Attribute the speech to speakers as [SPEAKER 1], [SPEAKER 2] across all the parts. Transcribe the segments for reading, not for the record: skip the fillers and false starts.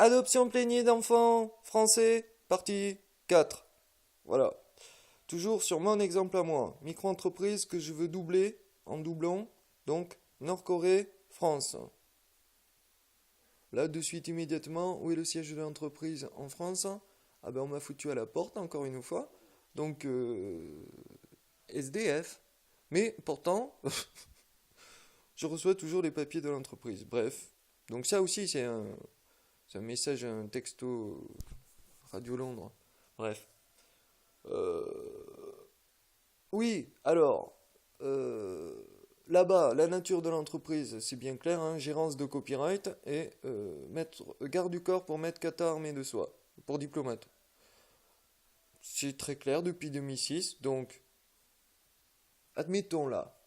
[SPEAKER 1] Adoption plaignée d'enfants français, partie 4. Voilà. Toujours sur mon exemple à moi. Micro-entreprise que je veux doubler en doublon. Donc, Nord-Corée, France. Là, de suite, immédiatement, où est le siège de l'entreprise en France? Ah ben, on m'a foutu à la porte, encore une fois. Donc, SDF. Mais pourtant, je reçois toujours les papiers de l'entreprise. Bref. Donc ça aussi, c'est un message, un texto Radio Londres. Bref. Euh, Oui, alors, euh, là-bas, la nature de l'entreprise, c'est bien clair, hein, gérance de copyright et garde du corps pour maître kata armé de soi, pour diplomate. C'est très clair depuis 2006, donc, admettons là,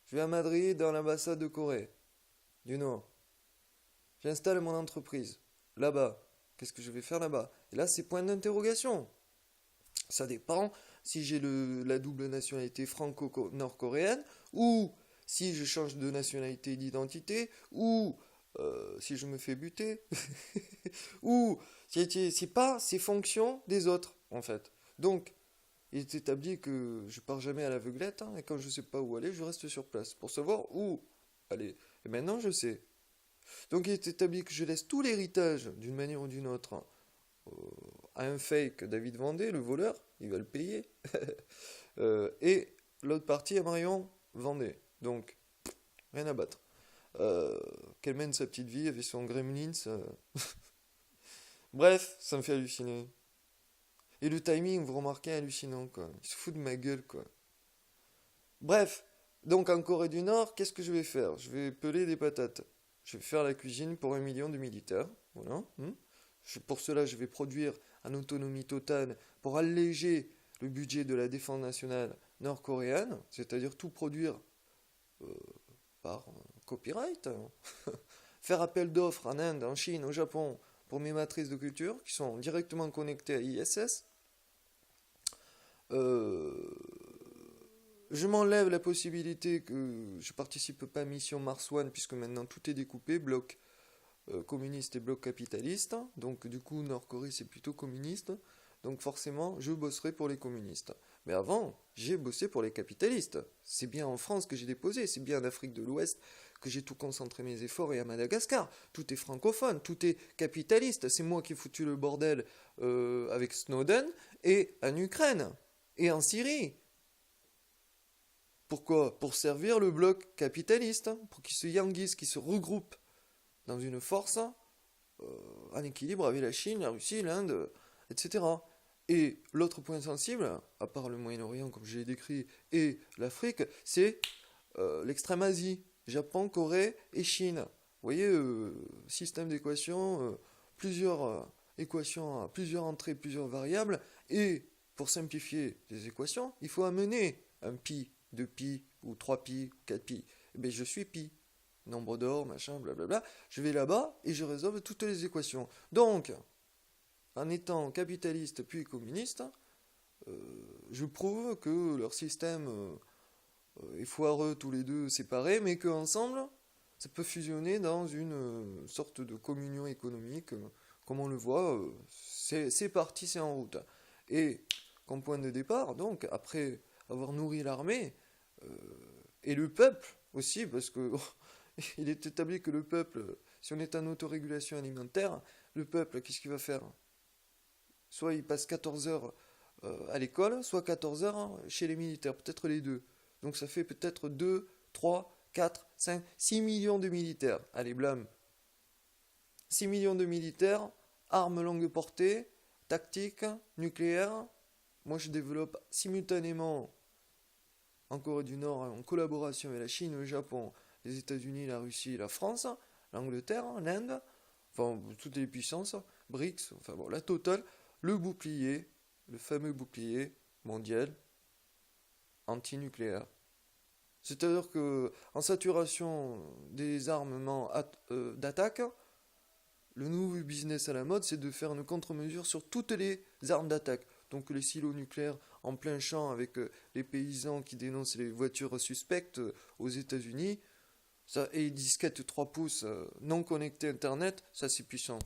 [SPEAKER 1] je vais à Madrid dans l'ambassade de Corée du Nord. J'installe mon entreprise là-bas. Qu'est-ce que je vais faire là-bas? Et là, c'est point d'interrogation. Ça dépend si j'ai la double nationalité franco-nord-coréenne ou si je change de nationalité d'identité ou si je me fais buter ou c'est pas ces fonctions des autres en fait. Donc il est établi que je pars jamais à l'aveuglette hein, et quand je sais pas où aller, je reste sur place pour savoir où aller. Et maintenant je sais. Donc il est établi que je laisse tout l'héritage d'une manière ou d'une autre euh, à un fake David Vendée, le voleur, il va le payer. Et l'autre partie à Marion Vendée. Donc, rien à battre. Qu'elle mène sa petite vie avec son Gremlins. Bref, ça me fait halluciner. Et le timing, vous remarquez, hallucinant, quoi. Il se fout de ma gueule, quoi. Bref, donc en Corée du Nord, qu'est-ce que je vais faire? Je vais peler des patates. Je vais faire la cuisine pour 1 million de militaires. Voilà. Pour cela, je vais produire en autonomie totale pour alléger le budget de la défense nationale nord-coréenne, c'est-à-dire tout produire euh, par copyright. Faire appel d'offres en Inde, en Chine, au Japon pour mes matrices de culture qui sont directement connectées à ISS. Euh, je m'enlève la possibilité que je participe pas à Mission Mars One puisque maintenant tout est découpé, bloc communiste et bloc capitaliste. Donc du coup, Nord-Corée, c'est plutôt communiste. Donc forcément, je bosserai pour les communistes. Mais avant, j'ai bossé pour les capitalistes. C'est bien en France que j'ai déposé, c'est bien en Afrique de l'Ouest que j'ai tout concentré mes efforts et à Madagascar. Tout est francophone, tout est capitaliste. C'est moi qui ai foutu le bordel avec Snowden et en Ukraine et en Syrie. Pourquoi? Pour servir le bloc capitaliste, pour qu'ils se yanguissent, qu'ils se regroupent dans une force en équilibre avec la Chine, la Russie, l'Inde, etc. Et l'autre point sensible, à part le Moyen-Orient comme je l'ai décrit, et l'Afrique, c'est l'extrême-Asie, Japon, Corée et Chine. Vous voyez, système d'équations, plusieurs équations, plusieurs entrées, plusieurs variables, et pour simplifier les équations, il faut amener un pi, 2 pi, ou 3 pi, ou 4 pi. Eh bien, je suis pi nombre d'or, machin, blablabla. Je vais là-bas et je résolve toutes les équations. Donc, en étant capitaliste puis communiste, je prouve que leur système est foireux tous les deux séparés, mais qu'ensemble, ça peut fusionner dans une sorte de communion économique, comme on le voit, c'est parti, c'est en route. Et comme point de départ, donc, après avoir nourri l'armée, euh, et le peuple aussi, parce que il est établi que le peuple, si on est en autorégulation alimentaire, le peuple, qu'est-ce qu'il va faire? Soit il passe 14 heures à l'école, soit 14 heures chez les militaires, peut-être les deux. Donc ça fait peut-être 2, 3, 4, 5, 6 millions de militaires. Allez, blâme. 6 millions de militaires, armes longue portée, tactiques, nucléaires. Moi je développe simultanément en Corée du Nord en collaboration avec la Chine, le Japon, les États-Unis, la Russie, la France, l'Angleterre, l'Inde, enfin toutes les puissances, BRICS, enfin bon, la totale, le bouclier, le fameux bouclier mondial antinucléaire. C'est-à-dire que en saturation des armements d'attaque, le nouveau business à la mode, c'est de faire une contre-mesure sur toutes les armes d'attaque. Donc les silos nucléaires en plein champ avec les paysans qui dénoncent les voitures suspectes aux États-Unis, ça, et disquettes 3 pouces non connectées Internet, ça c'est puissant.